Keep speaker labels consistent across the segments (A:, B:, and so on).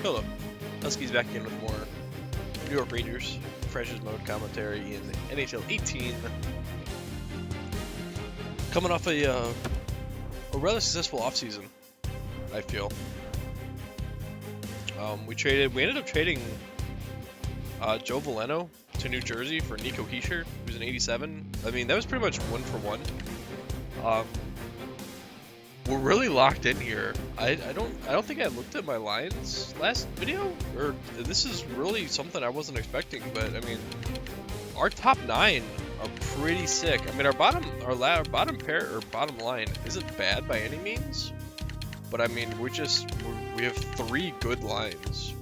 A: Hello, Huskies back in with more New York Rangers Freshers Mode commentary in NHL 18. Coming off a rather successful offseason, I feel. We ended up trading Joe Veleno to New Jersey for Nico Hischier, who's an 87. I mean, that was pretty much 1-for-1. We're really locked in here. I don't think I looked at my lines last video, or this is really something I wasn't expecting. But I mean, our top 9 are pretty sick. I mean, our bottom pair or bottom line isn't bad by any means, but I mean, we have 3 good lines.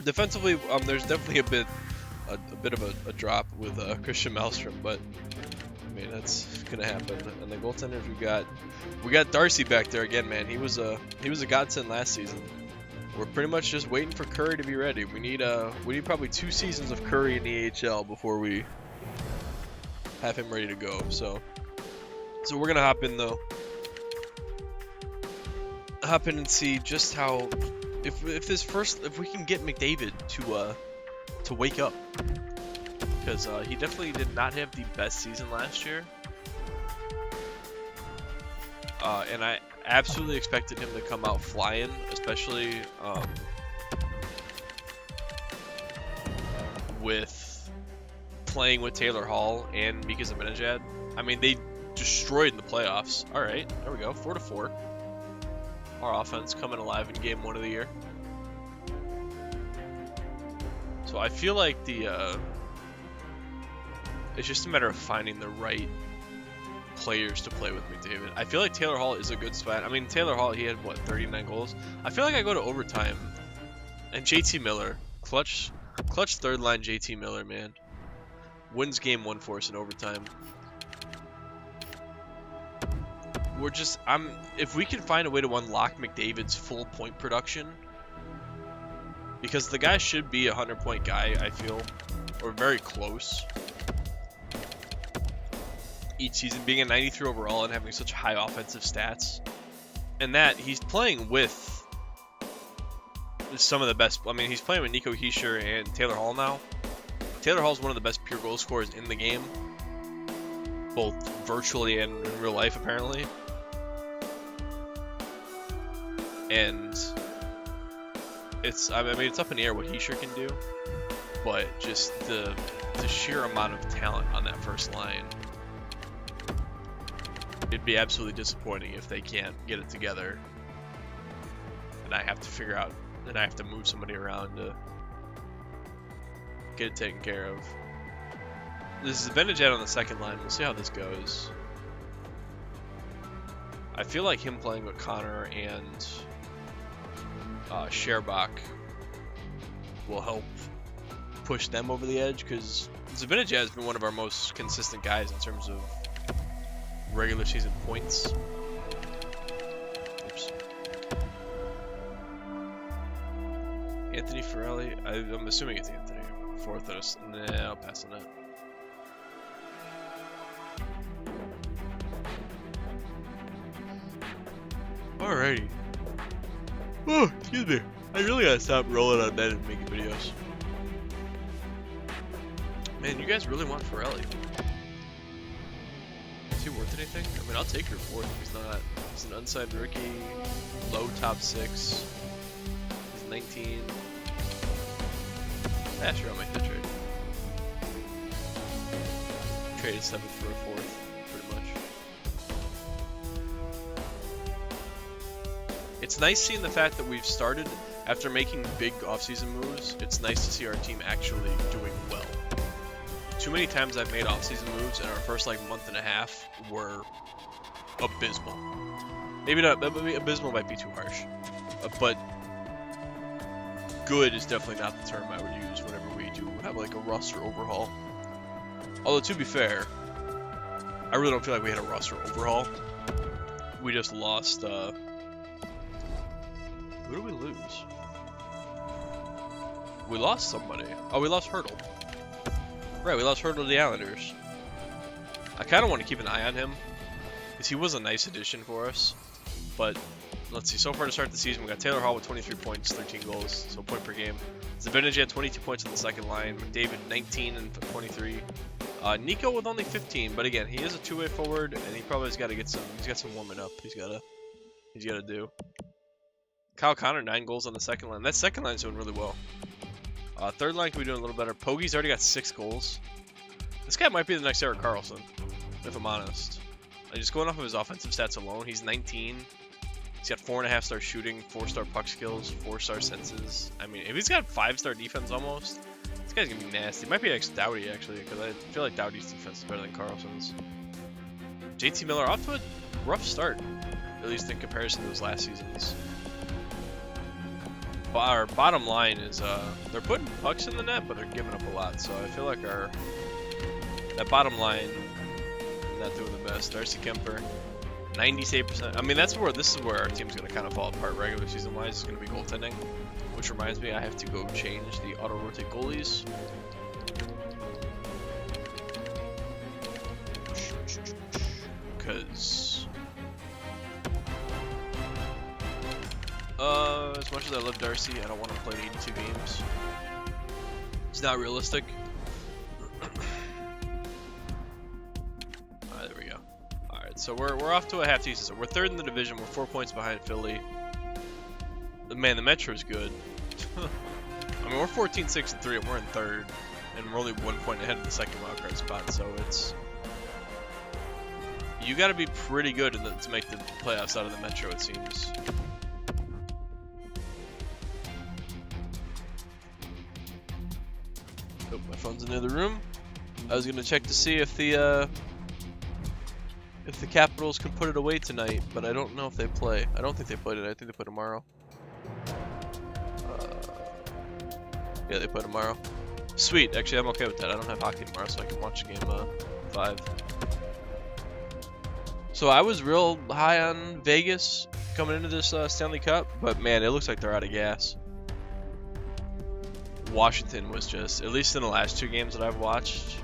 A: Defensively, there's definitely a bit of a drop with Christian Malmstrom, but I mean, that's gonna happen. And the goaltenders we got Darcy back there again, man. He was a godsend last season. We're pretty much just waiting for Curry to be ready. We need probably 2 seasons of Curry in the AHL before we have him ready to go. So we're gonna hop in and see just how if we can get McDavid to wake up. Because he definitely did not have the best season last year. And I absolutely expected him to come out flying, especially with playing with Taylor Hall and Mika Zibanejad. I mean, they destroyed in the playoffs. Alright, there we go, 4-4. Our offense coming alive in game 1 of the year. So I feel like it's just a matter of finding the right players to play with McDavid. I feel like Taylor Hall is a good spot. I mean, Taylor Hall, he had, what, 39 goals? I feel like I go to overtime. And JT Miller, clutch third line JT Miller, man. Wins game 1 for us in overtime. If we can find a way to unlock McDavid's full point production, because the guy should be a 100-point guy, I feel, or very close. Each season being a 93 overall and having such high offensive stats, and that he's playing with some of the best. I mean, he's playing with Nico Hischier and Taylor Hall now. Taylor Hall is one of the best pure goal scorers in the game, both virtually and in real life, apparently. And it's up in the air what Hischier can do, but just the sheer amount of talent on that first line. It'd be absolutely disappointing if they can't get it together, and I have to figure out, and I have to move somebody around to get it taken care of. This is Zibanejad on the second line. We'll see how this goes. I feel like him playing with Connor and Scherbach will help push them over the edge, because Zibanejad has been one of our most consistent guys in terms of regular season points. Oops. Anthony Ferrelli. I'm assuming it's Anthony. Fourth us. Nah, I'll pass on that. Alrighty. Oh, excuse me. I really gotta stop rolling on that and making videos. Man, you guys really want Ferrelli. Is he worth anything? I mean, I'll take your 4th if he's not. He's an unsigned rookie, low top 6. He's 19. Yeah, sure, I'll make the trade. Traded 7th for a 4th, pretty much. It's nice seeing the fact that we've started, after making big offseason moves, it's nice to see our team actually doing well. Too many times I've made offseason moves and our first month and a half were abysmal. Maybe not, abysmal might be too harsh. But good is definitely not the term I would use whenever we do have a roster overhaul. Although, to be fair, I really don't feel like we had a roster overhaul. We just lost, who did we lose? We lost somebody. Oh, we lost Hurdle. Right, we lost Hurdle to the Islanders. I kind of want to keep an eye on him, because he was a nice addition for us, but let's see. So far to start the season, we got Taylor Hall with 23 points, 13 goals, so point per game. Zavinaj had 22 points on the second line. McDavid 19 and 23. Nico with only 15, but again, he is a two-way forward, and he probably has got to get some. He's got some warming up. He's got to do. Kyle Connor 9 goals on the second line. That second line's doing really well. Third line can be doing a little better. Pogge's already got 6 goals. This guy might be the next Erik Karlsson, if I'm honest. Just going off of his offensive stats alone, he's 19. He's got 4.5-star shooting, 4-star puck skills, 4-star senses. I mean, if he's got 5-star defense almost, this guy's gonna be nasty. It might be next Doughty actually, because I feel like Doughty's defense is better than Karlsson's. JT Miller off to a rough start, at least in comparison to his last season's. Our bottom line is they're putting pucks in the net, but they're giving up a lot. So I feel like that bottom line not doing the best. Darcy Kemper, 98%. I mean, this is where our team's gonna kind of fall apart regular season wise. It's gonna be goaltending, which reminds me I have to go change the auto rotate goalies. Because as much as I love Darcy, I don't want to play 82 games. It's not realistic. Alright, there we go. Alright, so we're off to a half decent. So we're third in the division. We're 4 points behind Philly. Man, the Metro's good. I mean, we're 14-6-3, and we're in third, and we're only 1 point ahead of the second wildcard spot. So you got to be pretty good to make the playoffs out of the Metro, it seems. Oh, my phone's in the other room. I was gonna check to see if the Capitals can put it away tonight, but I don't know if they play. I don't think they play tonight. I think they play tomorrow. Yeah, they play tomorrow. Sweet. Actually, I'm okay with that. I don't have hockey tomorrow, so I can watch game 5. So I was real high on Vegas coming into this Stanley Cup, but man, it looks like they're out of gas. Washington was just, at least in the last 2 games that I've watched,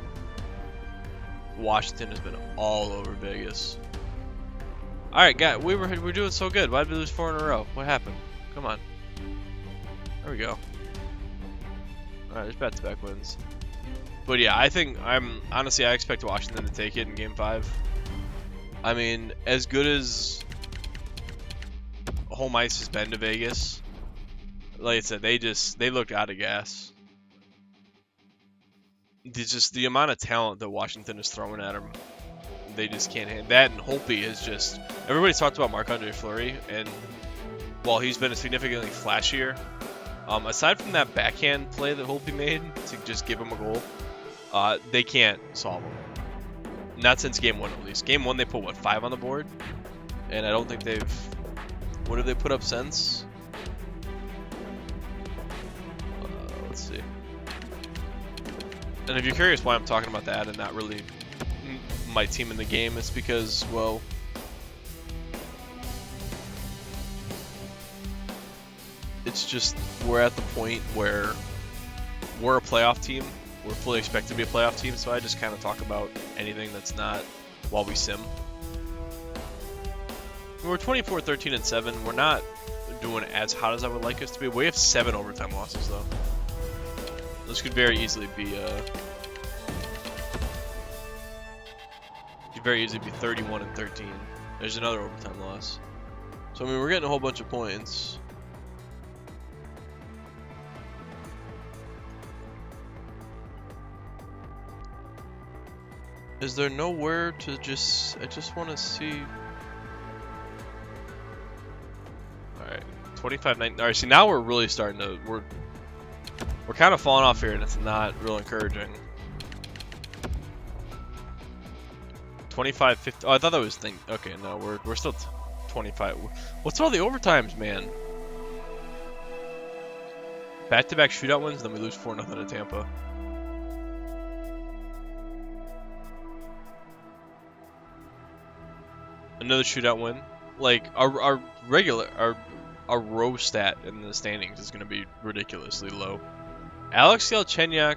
A: Washington has been all over Vegas. Alright, guys, we're doing so good. Why did we lose 4 in a row? What happened? Come on. There we go. Alright, there's back-to-back wins. But yeah, I expect Washington to take it in game 5. I mean, as good as home ice has been to Vegas, like I said, they looked out of gas. The amount of talent that Washington is throwing at them, they just can't handle that. And Holtby is just, everybody's talked about Marc-Andre Fleury, and while he's been significantly flashier, aside from that backhand play that Holtby made to just give him a goal, they can't solve him. Not since game 1 at least. Game 1 they put what, 5 on the board, and I don't think what have they put up since? Let's see. And if you're curious why I'm talking about that and not really my team in the game, it's because, well, it's just we're at the point where we're a playoff team. We're fully expected to be a playoff team, so I just kind of talk about anything that's not while we sim. We're 24-13-7. We're not doing as hot as I would like us to be. We have 7 overtime losses, though. This could very easily be 31-13. There's another overtime loss. So I mean, we're getting a whole bunch of points. Is there nowhere to just? I just want to see. All right, 25-19. All right, see now we're really starting to we're kind of falling off here, and it's not real encouraging. 25-50. Oh, I thought that was thing. Okay, no, we're still 25. What's all the overtimes, man? Back-to-back shootout wins, then we lose 4-0 to Tampa. Another shootout win. Like our row stat in the standings is going to be ridiculously low. Alex Galchenyuk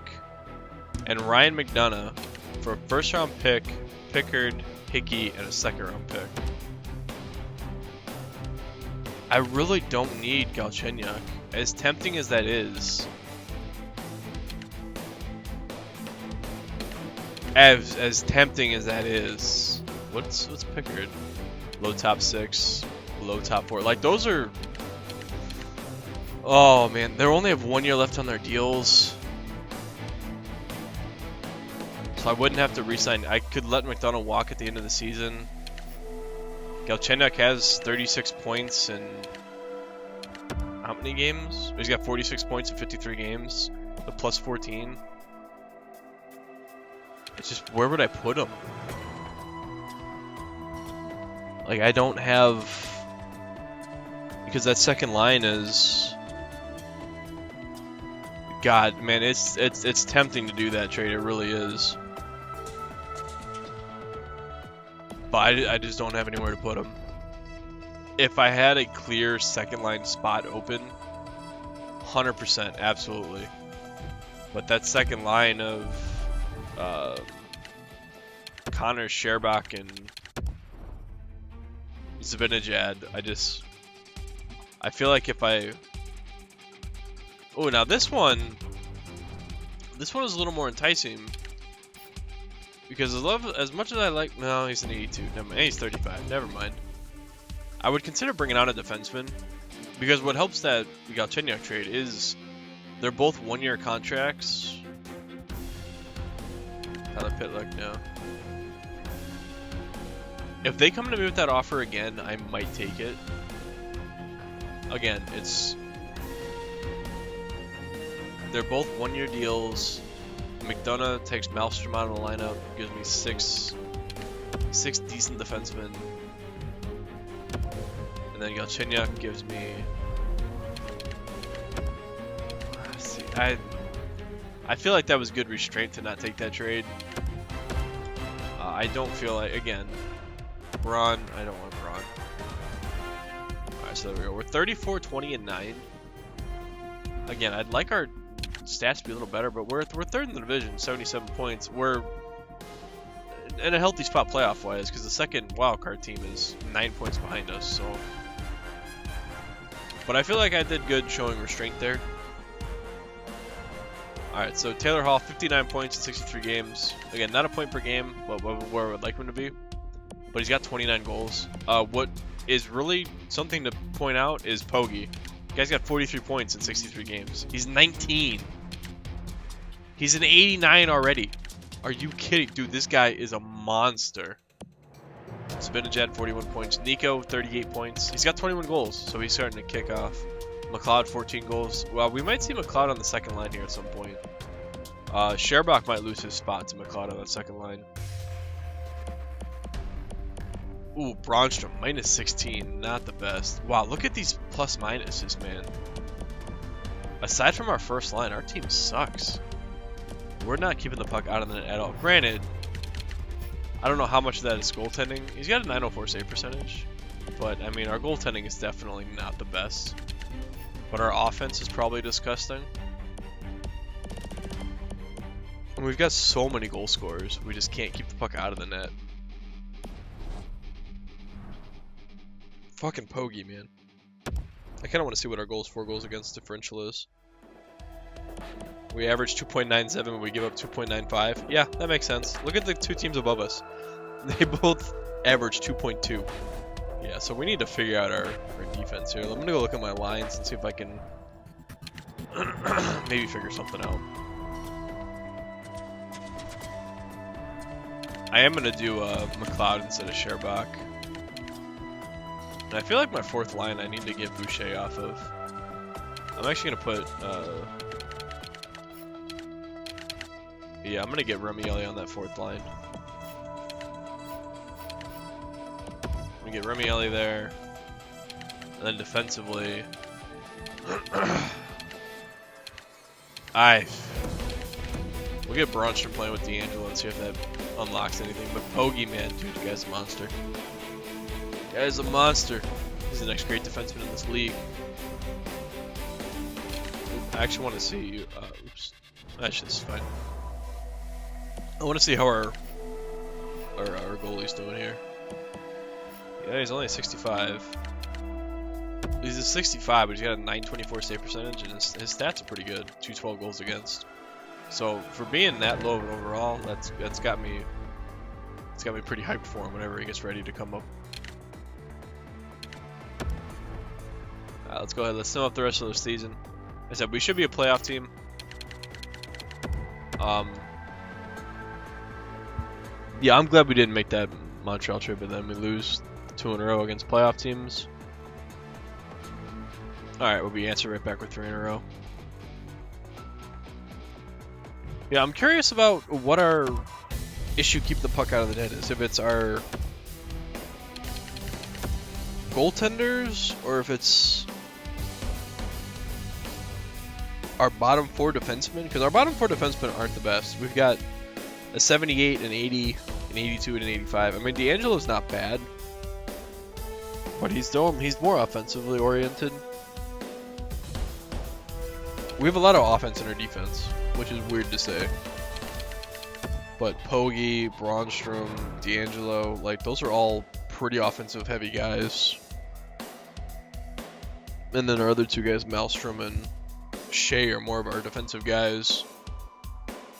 A: and Ryan McDonough for a first-round pick, Pickard, Hickey, and a second-round pick. I really don't need Galchenyuk, as tempting as that is. As tempting as that is, what's Pickard? Low top 6, low top 4. Like those are. Oh man, they only have 1 year left on their deals, so I wouldn't have to re-sign. I could let McDonough walk at the end of the season. Galchenyuk has 36 points in how many games? He's got 46 points in 53 games, the plus 14. It's just, where would I put him? Like, I don't have, because that second line is, God, man, it's tempting to do that trade. It really is. But I just don't have anywhere to put him. If I had a clear second line spot open, 100%, absolutely. But that second line of Connor, Sherbach, and Zibanejad, I feel like if I... Oh, now this one is a little more enticing. Because as much as I like... No, he's an 82. Never mind. He's 35. Never mind. I would consider bringing on a defenseman. Because what helps that Galchenyuk trade is they're both 1 year contracts. Tyler Pitlick, no. If they come to me with that offer again, I might take it. Again, they're both 1 year deals. McDonough takes Malmstrom out of the lineup, gives me six decent defensemen. And then Galchenyuk gives me... See, I feel like that was good restraint to not take that trade. I don't feel like, again, Braun, I don't want Braun. Alright, so there we go. We're 34, 20, and 9. Again, I'd like our stats to be a little better, but we're third in the division, 77 points. We're in a healthy spot playoff-wise, because the second wildcard team is 9 points behind us, so... But I feel like I did good showing restraint there. Alright, so Taylor Hall, 59 points in 63 games. Again, not a point per game, but where I would like him to be. But he's got 29 goals. What is really something to point out is Pogge. The guy's got 43 points in 63 games. He's 19. He's an 89 already. Are you kidding? Dude, this guy is a monster. Zibanejad, 41 points. Nico, 38 points. He's got 21 goals, so he's starting to kick off. McLeod, 14 goals. Well, we might see McLeod on the second line here at some point. Sherbach might lose his spot to McLeod on that second line. Ooh, Bronstrom, minus 16. Not the best. Wow, look at these plus minuses, man. Aside from our first line, our team sucks. We're not keeping the puck out of the net at all. Granted, I don't know how much of that is goaltending. He's got a 904 save percentage. But, I mean, our goaltending is definitely not the best. But our offense is probably disgusting. And we've got so many goal scorers. We just can't keep the puck out of the net. Fucking Pogge, man. I kind of want to see what our goals for goals against differential is. We average 2.97 and we give up 2.95. Yeah, that makes sense. Look at the two teams above us. They both average 2.2. Yeah, so we need to figure out our defense here. I'm going to go look at my lines and see if I can maybe figure something out. I am going to do McLeod instead of Sherbach. And I feel like my fourth line I need to get Boucher off of. I'm actually going to put... yeah, I'm going to get Remieli on that fourth line. I'm going to get Remieli there. And then defensively... We'll get Bronstrom playing with D'Angelo and see if that unlocks anything. But Pogge, man, dude, the guy's a monster. The guy's a monster. He's the next great defenseman in this league. I actually want to see you. Oops. Actually, this is fine. I want to see how our goalie's doing here. Yeah, he's only 65. He's a 65, but he's got a 924 save percentage, and his stats are pretty good. 212 goals against. So for being that low of an overall, that's got me pretty hyped for him whenever he gets ready to come up. Let's go ahead. Let's sum up the rest of the season. Like I said, we should be a playoff team. Yeah, I'm glad we didn't make that Montreal trip, but then we lose 2 in a row against playoff teams. Alright, we'll be answered right back with 3 in a row. Yeah, I'm curious about what our issue keep the puck out of the net is. If it's our goaltenders, or if it's our bottom 4 defensemen, because our bottom 4 defensemen aren't the best. We've got a 78, an 80, an 82, and an 85. I mean, D'Angelo's not bad, but he's more offensively oriented. We have a lot of offense in our defense, which is weird to say. But Pogge, Braunstrom, D'Angelo, like, those are all pretty offensive heavy guys. And then our other 2 guys, Malmstrom and Shea, are more of our defensive guys.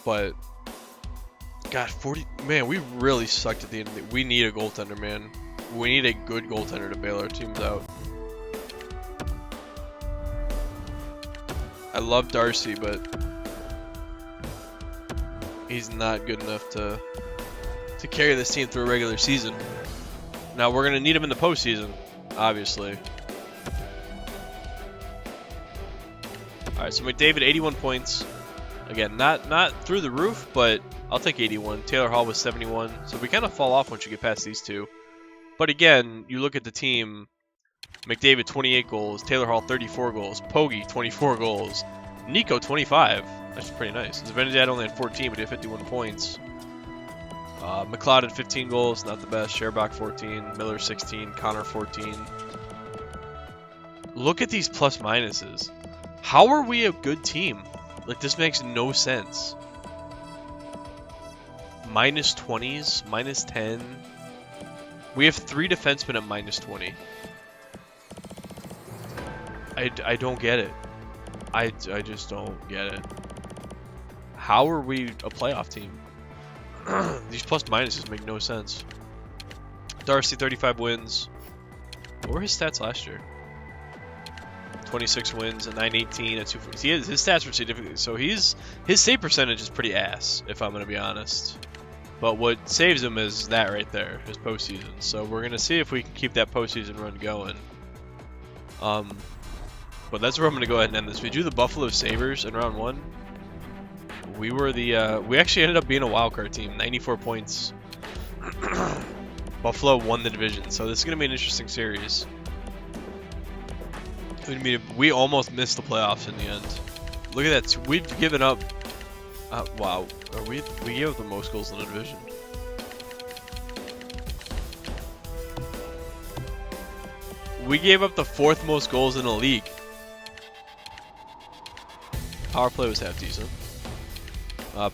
A: But God, man, we really sucked at the end of the, we need a goaltender, man. We need a good goaltender to bail our teams out. I love Darcy, but he's not good enough to carry this team through a regular season. Now we're gonna need him in the postseason, obviously. All right, so McDavid, 81 points. Again, not through the roof, but I'll take 81. Taylor Hall was 71, so we kind of fall off once you get past these 2. But again, you look at the team. McDavid, 28 goals. Taylor Hall, 34 goals. Pogge, 24 goals. Nico, 25. That's pretty nice. Zibanejad only had 14, but he had 51 points. McLeod had 15 goals, not the best. Sherbach, 14. Miller, 16. Connor, 14. Look at these plus minuses. How are we a good team? Like, this makes no sense. Minus 20s, minus 10. We have 3 defensemen at minus 20. I don't get it. I just don't get it. How are we a playoff team? These plus minuses make no sense. Darcy, 35 wins. What were his stats last year? 26 wins, a 918, a 240. His stats were significant. So his save percentage is pretty ass, if I'm going to be honest. But what saves him is that right there, his postseason. So we're going to see if we can keep that postseason run going. But that's where I'm going to go ahead and end this. We drew the Buffalo Sabres in round 1. We were we actually ended up being a wildcard team, 94 points. Buffalo won the division, so this is going to be an interesting series. We almost missed the playoffs in the end. Look at that. We've given up. Wow. We gave up the most goals in the division. We gave up the 4th most goals in the league. Power play was half decent.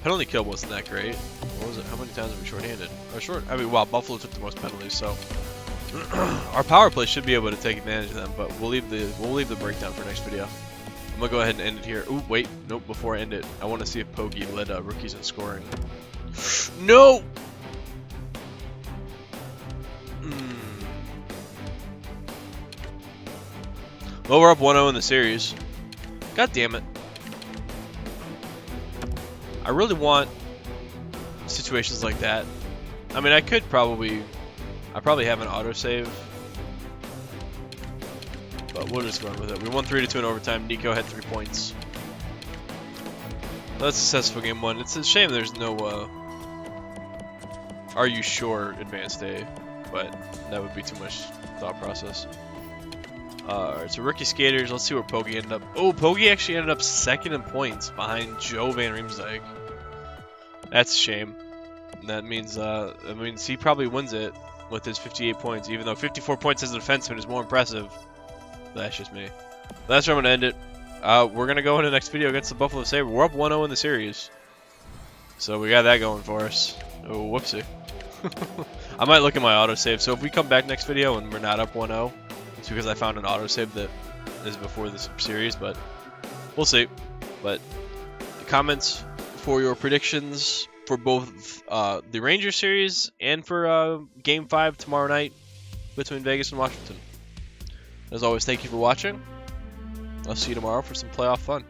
A: Penalty kill wasn't that great. What was it? How many times were we shorthanded? I mean, wow, Buffalo took the most penalties, so our power play should be able to take advantage of them. But we'll leave the breakdown for next video. I'm gonna go ahead and end it here. Ooh, wait, nope. Before I end it, I want to see if Pogge led rookies in scoring. No. Well, we're up 1-0 in the series. God damn it. I really want situations like that. I mean, I probably have an autosave, but we'll just run with it. We won 3-2 in overtime. Nico had 3 points. That's a successful game 1. It's a shame there's no are you sure advanced A, but that would be too much thought process. Alright, so rookie skaters, let's see where Pogge ended up. Oh, Pogge actually ended up 2nd in points behind Joe Van Riemsdyk. That's a shame. That means he probably wins it with his 58 points, even though 54 points as a defenseman is more impressive. That's just me. That's where I'm going to end it. We're going to go into the next video against the Buffalo Sabres. We're up 1-0 in the series. So we got that going for us. Oh, whoopsie. I might look at my autosave. So if we come back next video and we're not up 1-0, it's because I found an autosave that is before this series, but we'll see. But the comments for your predictions for both the Rangers series and for Game 5 tomorrow night between Vegas and Washington. As always, thank you for watching. I'll see you tomorrow for some playoff fun.